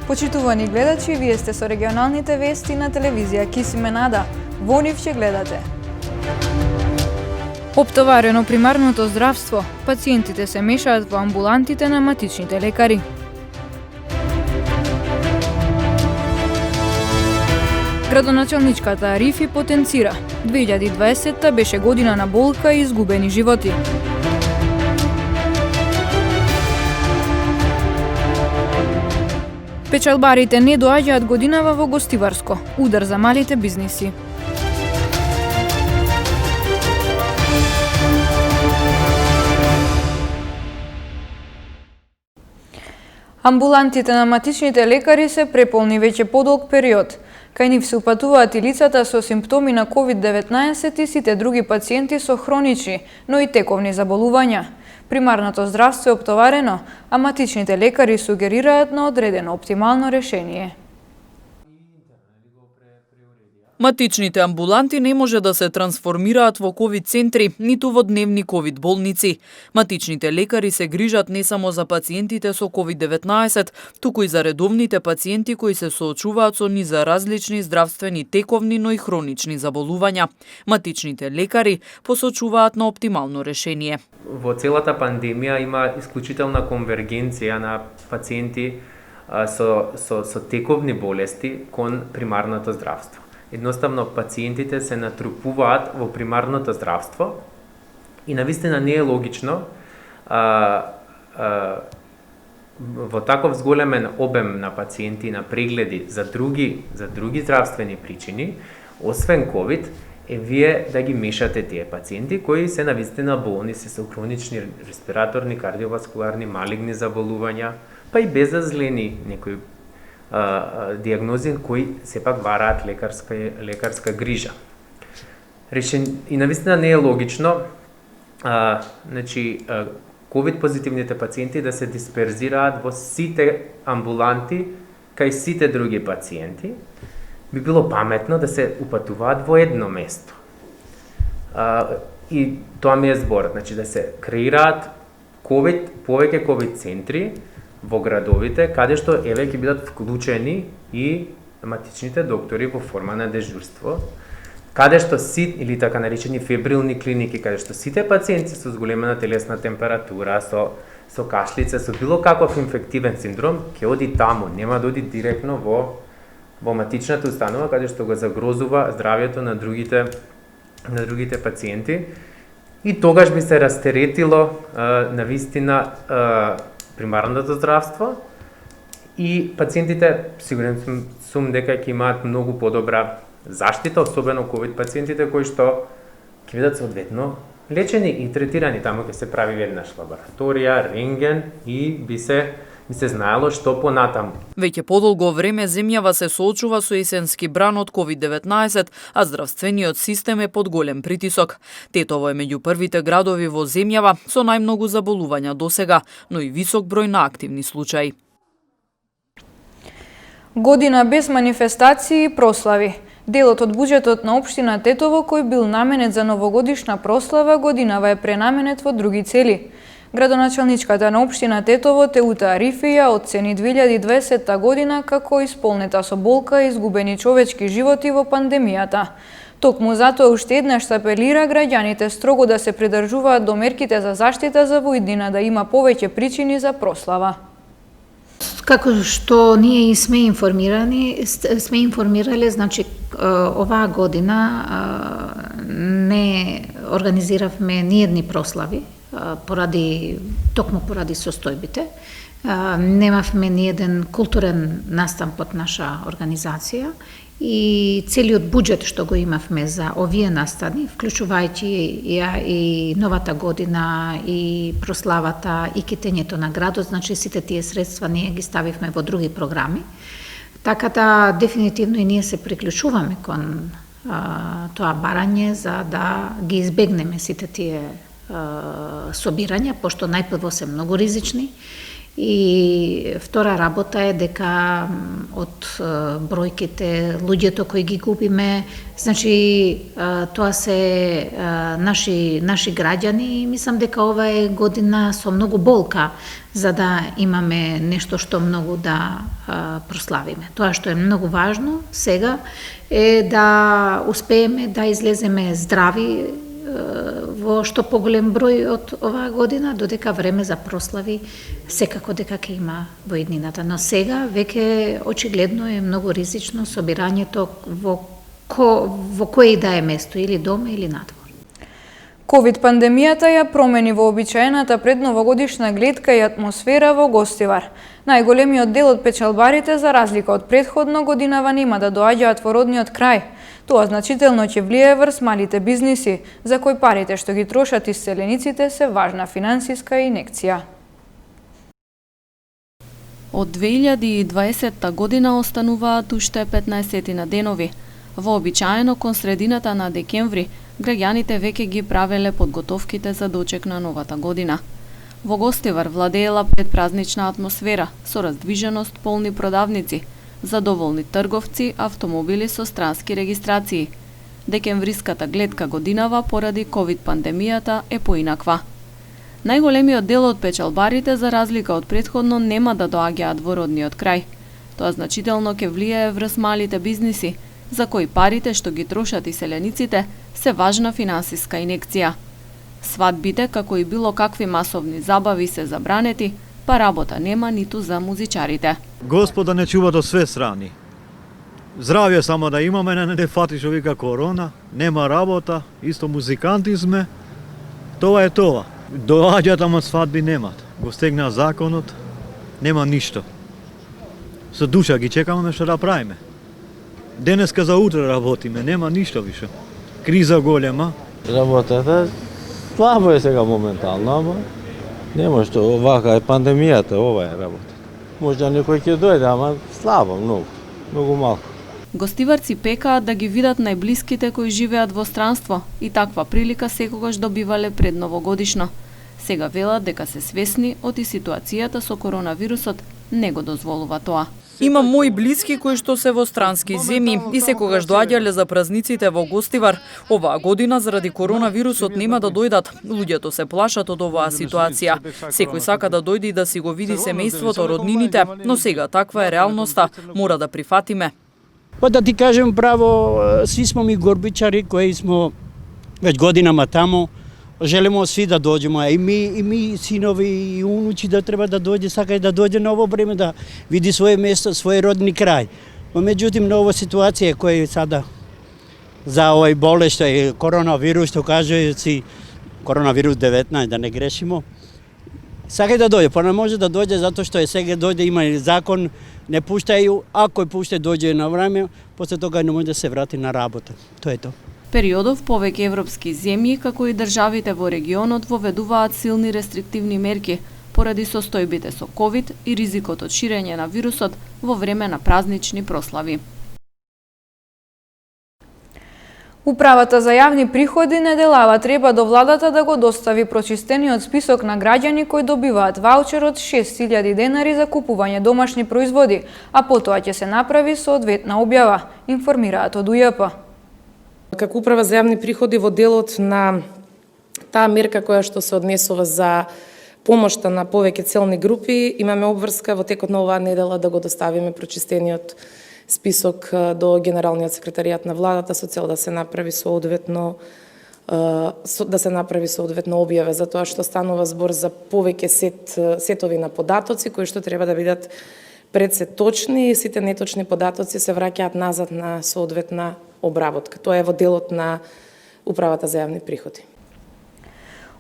Почитувани гледачи, вие сте со регионалните вести на телевизија Кисименада. Во нив ќе гледате. Оптоварено примарното здравство. Пациентите се мешаат во амбулантите на матичните лекари. Градоначалничката Арифи потенцира. 2020 беше година на болка и изгубени животи. Печалбарите не доаѓаат годинава во гостиварско. Удар за малите бизниси. Амбулантите на матичните лекари се преполни веќе подолг период. Кај нив се упатуваат и лицата со симптоми на COVID-19 и сите други пациенти со хронични, но и тековни заболувања. Примарното здравство е оптоварено, а матичните лекари сугерираат на одредено оптимално решение. Матичните амбуланти не може да се трансформираат во ковид центри, ниту во дневни ковид болници. Матичните лекари се грижат не само за пациентите со COVID-19, туку и за редовните пациенти кои се соочуваат со низа различни здравствени тековни, но и хронични заболувања. Матичните лекари посочуваат на оптимално решение. Во целата пандемија има исклучителна конвергенција на пациенти со тековни болести кон примарното здравство. Едноставно, пациентите се натрупуваат во примарното здравство и навистина не е логично во таков зголемен обем на пациенти на прегледи за други здравствени причини, освен COVID, вие да ги мешате тие пациенти кои се навистина болни, се со хронични респираторни, кардиоваскуларни, малигни заболувања, па и безазлени некои диагнози кои сепак бараат лекарска грижа. И навистина не е логично COVID позитивните пациенти да се дисперзираат во сите амбуланти кај сите други пациенти. Би било паметно да се упатуваат во едно место. И тоа ми е зборот, да се креираат повеќе COVID центри во градовите, каде што ќе бидат вклучени и матичните доктори во форма на дежурство, каде што или така наречени фебрилни клиники, каде што сите пациенти со зголемена телесна температура, со кашлица, со било каков инфективен синдром, ќе оди таму, нема да оди директно во матичната установа, каде што го загрозува здравјето на другите пациенти. И тогаш би се растеретило навистина примарното здравство и пациентите, сигурен сум дека ќе имаат многу подобра заштита, особено COVID пациентите кои што ќе бидат соодветно лечени и третирани. Таму ќе се прави веднаш лабораторија, рентген и би се знаело што понатаму. Веќе подолго време земјава се соочува со есенски бран од COVID-19, а здравствениот систем е под голем притисок. Тетово е меѓу првите градови во земјава со најмногу заболувања досега, но и висок број на активни случаи. Година без манифестации и прослави. Делот од буџетот на општина Тетово кој бил наменет за новогодишна прослава годинава е пренаменет во други цели. Градоначалничката на општина Тетово Теута Арифија оцени 2020 година како исполнета со болка и изгубени човечки животи во пандемијата. Токму затоа уште еднаш апелира граѓаните строго да се придржуваат до мерките за заштита за во иднина да има повеќе причини за прослава. Како што ние сме информирале, значи оваа година не организиравме ниедни прослави, токму поради состојбите. Немавме ниеден културен настан под наша организација и целиот буџет што го имавме за овие настани, вклучувајќи и новата година и прославата и китењето на градот, значи сите тие средства ние ги ставивме во други програми. Така да дефинитивно и ние се приклучуваме кон тоа барање за да ги избегнеме сите тие собирања, пошто најпрво се многу ризични И втора работа е дека од бројките, луѓето кои ги губиме, значи тоа се наши граѓани и мислам дека ова е година со многу болка за да имаме нешто што многу да прославиме. Тоа што е многу важно сега е да успееме да излеземе здрави во што поголем број од оваа година, додека време за прослави секако дека ќе има во иднината. Но сега веќе очигледно е многу ризично собирањето во кој да е место, или дома или надвор. Ковид пандемијата ја промени вообичаената предновогодишна гледка и атмосфера во Гостивар. Најголемиот дел од печалбарите, за разлика од претходно годинава, нема да доаѓаат во родниот крај. Тоа значително ќе влијае врз малите бизниси, за кои парите што ги трошат исцелениците се важна финансиска инекција. Од 2020 година остануваат уште 15 на денови. Вообичаено кон средината на декември, граѓаните веќе ги правеле подготовките за дочек на новата година. Во Гостивар владеела предпразнична атмосфера, со раздвиженост, полни продавници, задоволни трговци, автомобили со странски регистрации. Декемвриската гледка годинава поради ковид пандемијата е поинаква. Најголемиот дел од печалбарите, за разлика од претходно, нема да доаѓаат во родниот крај. Тоа значително ќе влијае врз малите бизниси, за кои парите што ги трошат иселениците се важна финансиска инекција. Свадбите, како и било какви масовни забави, се забранети, па работа нема ниту за музичарите. Господа не чува до све страни. Здравје само да имаме, не фати што вика корона, нема работа, исто музиканти сме. Тоа е тоа. Доаѓаат, ама свадби немат. Го стегна законот, нема ништо. Со душа ги чекаме што да правиме. Денеска за утре работиме, нема ништо више. Криза голема. Работата слабо е сега моментално, ама нема што, овака е пандемијата, ова е работа. Можда некој ќе дојде, ама слабо, многу малку. Гостиварци пекаат да ги видат најблиските кои живеат во странство и таква прилика секогаш добивале пред новогодишно. Сега велат дека се свесни од и ситуацијата со коронавирусот не го дозволува тоа. Имам мои блиски кои што се во странски земји и секогаш доаѓале за празниците во Гостивар. Оваа година заради коронавирусот нема да дојдат. Луѓето се плашат од оваа ситуација. Секој сака да дојде и да си го види семејството, роднините, но сега таква е реалноста, мора да прифатиме. Па да ти кажем право, сви смо ми горбичари кои смо веќе годинама таму. Желимо сви да доđemo, и ми синови и унучи да треба да доđe, сакај да доđe на ово време да види своје место, свој родни крај. Но меѓутим на ова ситуација која сада за овој болест и коронавирус, што кажува си коронавирус 19, да не грешимо. Сакај да доđe, па не може да доđe затоа што е сега доđe, има закон, не пуштају, ако пуште доđe на време, после тога не може да се врати на работа. Тоа е тоа. Периодов повеќе европски земји, како и државите во регионот, воведуваат силни рестриктивни мерки поради состојбите со ковид и ризикот од ширење на вирусот во време на празнични прослави. Управата за јавни приходи неделава треба до владата да го достави прочистениот список на граѓани кои добиваат ваучер од 6.000 денари за купување домашни производи, а потоа ќе се направи соодветна објава, информираат од УЈП. Како управа за јавни приходи во делот на таа мерка која што се однесува за помошта на повеќе целни групи, имаме обврска во текот на оваа недела да го доставиме прочистениот список до Генералниот секретаријат на владата со цел да се направи соодветно објава за тоа што станува збор за повеќе сетови на податоци кои што треба да бидат пред се точни и сите неточни податоци се враќаат назад на соодветна обработка. Тоа е во делот на управата за јавни приходи.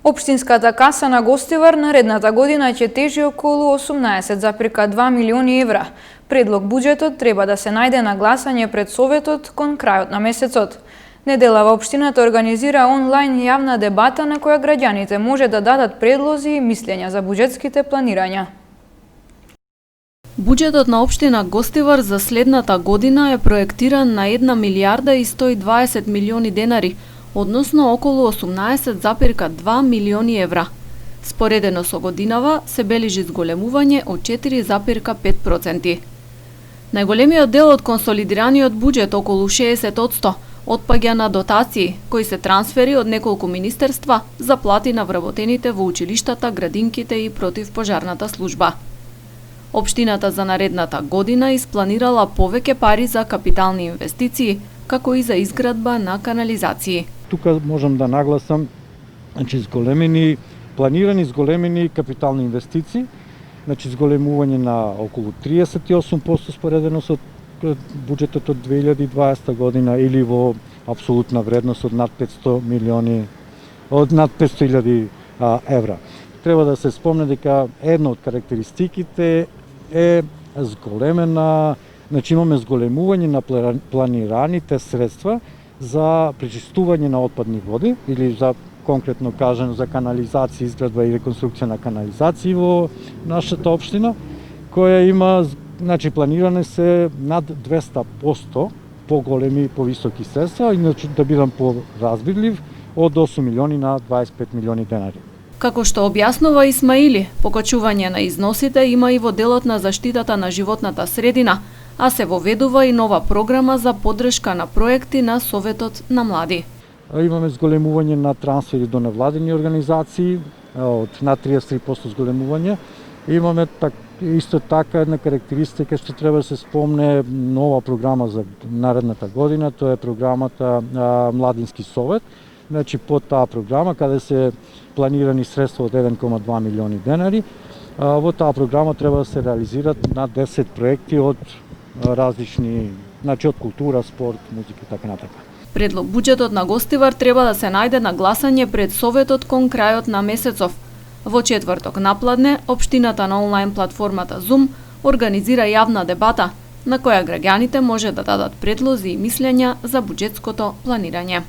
Општинската каса на Гостивар наредната година ќе тежи околу 18,2 милиони евра. Предлог буџетот треба да се најде на гласање пред Советот кон крајот на месецот. Неделава општината организира онлайн јавна дебата на која граѓаните може да дадат предлози и мислења за буџетските планирања. Буџетот на општина Гостивар за следната година е проектиран на 1 милијарда и 120 милиони денари, односно околу 18,2 милиони евра. Споредено со годинава се бележи зголемување од 4,5%. Најголемиот дел од консолидираниот буџет, околу 60%, отпаѓа на дотации, кои се трансфери од неколку министерства за плати на вработените во училиштата, градинките и противпожарната служба. Општината за наредната година испланирала повеќе пари за капитални инвестиции, како и за изградба на канализации. Тука можам да нагласам, планирани зголемени капитални инвестиции, зголемување на околу 38% споредено со буџетот од 2020 година или во апсолутна вредност од над 500.000 евра. Треба да се спомне дека една од карактеристиките е зголемена, имаме зголемување на планираните средства за пречистување на отпадни води или за конкретно кажано за канализација, изградба и реконструкција на канализации во нашата општина, која има, планиране се над 200% поголеми и повисоки средства, иначе да бидам поразбирлив, од 8 милиони на 25 милиони денари. Како што објаснува Исмаили, покачување на износите има и во делот на заштитата на животната средина, а се воведува и нова програма за поддршка на проекти на Советот на млади. Имаме зголемување на трансфери до невладени организации, од над 33% зголемување. Имаме исто така една карактеристика што треба да се спомне нова програма за наредната година, тоа е програмата Младински совет. По таа програма, каде се планирани средства од 1,2 милиони денари, во таа програма треба да се реализират на 10 проекти од различни, од култура, спорт, музика и така натака. Предлог буџетот на Гостивар треба да се најде на гласање пред Советот кон крајот на месецов. Во четврток напладне, општината на онлайн платформата Zoom организира јавна дебата, на која граѓаните може да дадат предлози и мислења за буџетското планирање.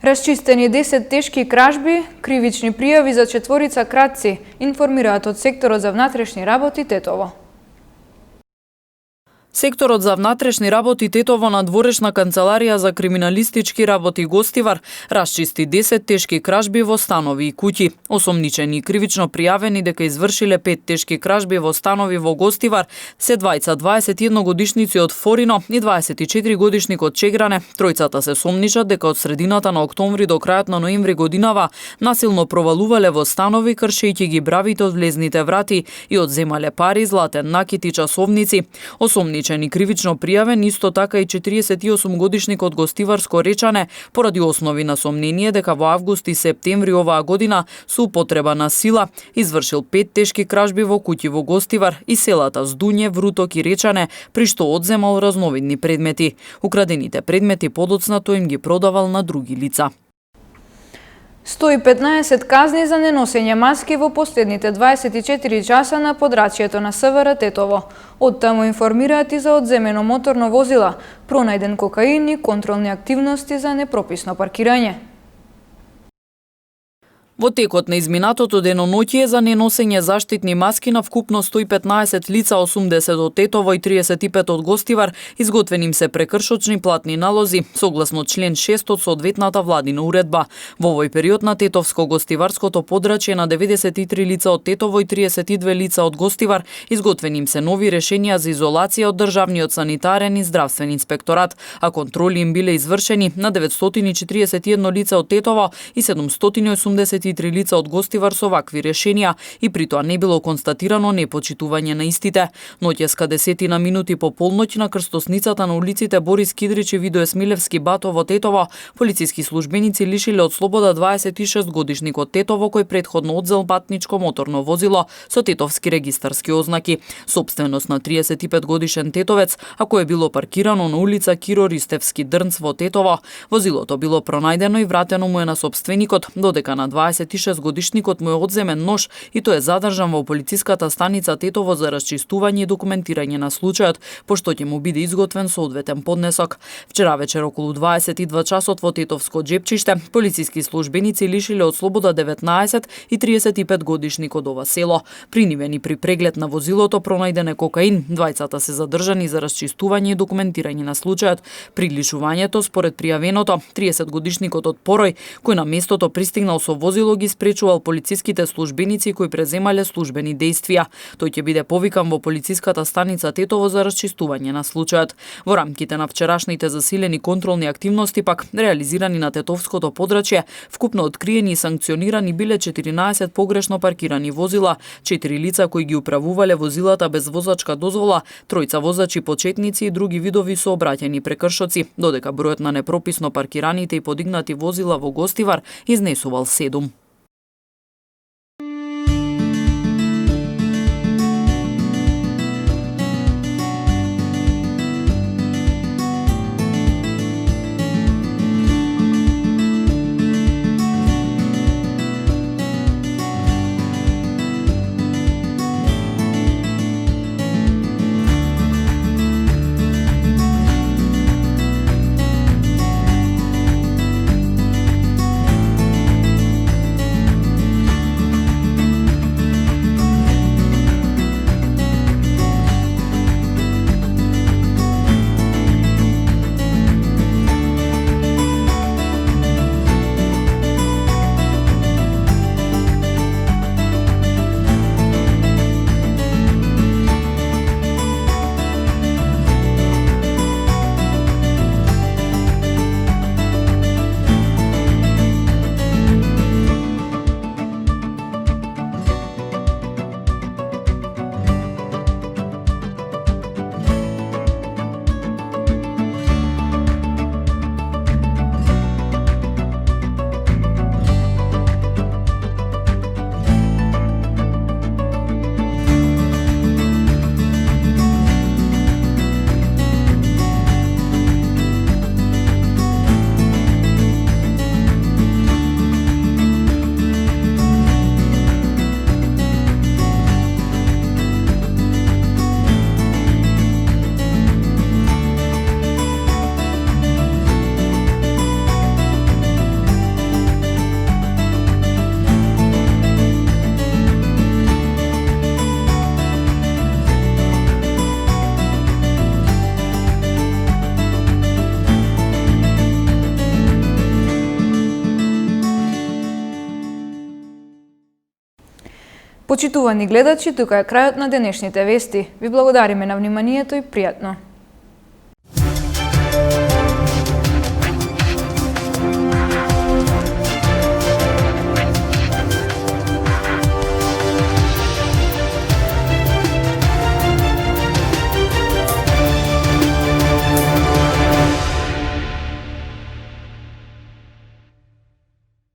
Расчистени 10 тешки кражби, кривични пријави за 4 кратци, информираат од секторот за внатрешни работи Тетово. Секторот за внатрешни работи Тетово на дворешна канцеларија за криминалистички работи Гостивар расчисти 10 тешки кражби во станови и куќи. Осомничени и кривично пријавени дека извршиле 5 тешки кражби во станови во Гостивар се двајца 21 годишници од Форино и 24 годишник од Чегране. Тројцата се сомничат дека од средината на октомври до крајот на ноември годинава насилно провалувале во станови кршејќи ги бравите од влезните врати и одземале пари, златен накит и часовници. Осомничени кривично пријавен исто така и 48 годишник од Гостиварско Речане поради основи на сомнение дека во август и септември оваа година со употреба на сила извршил 5 тешки кражби во куќи во Гостивар и селата Здуње, Вруток и Речане, при што одземал разновидни предмети. Украдените предмети подоцна тој им ги продавал на други лица. 115 казни за неносење маски во последните 24 часа на подрачјето на СВР Тетово. Од таму информираат и за одземено моторно возила, пронајден кокаин и контролни активности за непрописно паркирање. Во текот на изминатото деноноќие за неносење заштитни маски на вкупно 115 лица, 80 од Тетово и 35 од Гостивар, изготвени им се прекршочни платни налози, согласно член 6 од соодветната владина уредба. Во овој период на Тетовско-Гостиварското подрачје на 93 лица од Тетово и 32 лица од Гостивар, изготвени им се нови решенија за изолација од Државниот санитарен и здравствен инспекторат, а контроли им биле извршени на 941 лица од Тетово и 783 лица од Гостивар со вакви решенија и при тоа не било констатирано непочитување на истите. Ноќеска 10 минути по полноќ на крстосницата на улиците Борис Кидрич и Видое Смилевски Бато во Тетово, полициски службеници лишиле од слобода 26 годишник од Тетово кој претходно одзел патничко моторно возило со тетовски регистарски ознаки, сопственост на 35 годишен тетовец, а кој е било паркирано на улица Киро Ристевски Дрнц во Тетово. Возилото било пронајдено и вратено му е на сопственикот, додека на 26 годишникот му е одземен нож и тој е задржан во полициската станица Тетово за расчистување и документирање на случајот, пошто ќе му биде изготвен соодветен поднесок. Вчера вечер околу 22 часот во Тетовско Джепчиште, полициски службеници лишиле од слобода 19 и 35 годишник од ова село. При нивени при преглед на возилото пронајден е кокаин, двајцата се задржани за расчистување и документирање на случајот. При лишувањето, според пријавеното, 30 годишникот од Порој, кој на местото пристигнал со возило возило ги спречувал полициските службеници кои преземале службени действија. Тој ќе биде повикан во полициската станица Тетово за расчистување на случајот. Во рамките на вчерашните засилени контролни активности пак реализирани на Тетовското подрачје, вкупно откриени и санкционирани биле 14 погрешно паркирани возила, 4 лица кои ги управувале возилата без возачка дозвола, 3 возачи почетници и други видови сообраќајни прекршоци, додека бројот на непрописно паркираните и подигнати возила во Гостивар изнесувал 7. Почитувани гледачи, тука е крајот на денешните вести. Ви благодариме на вниманието и пријатно.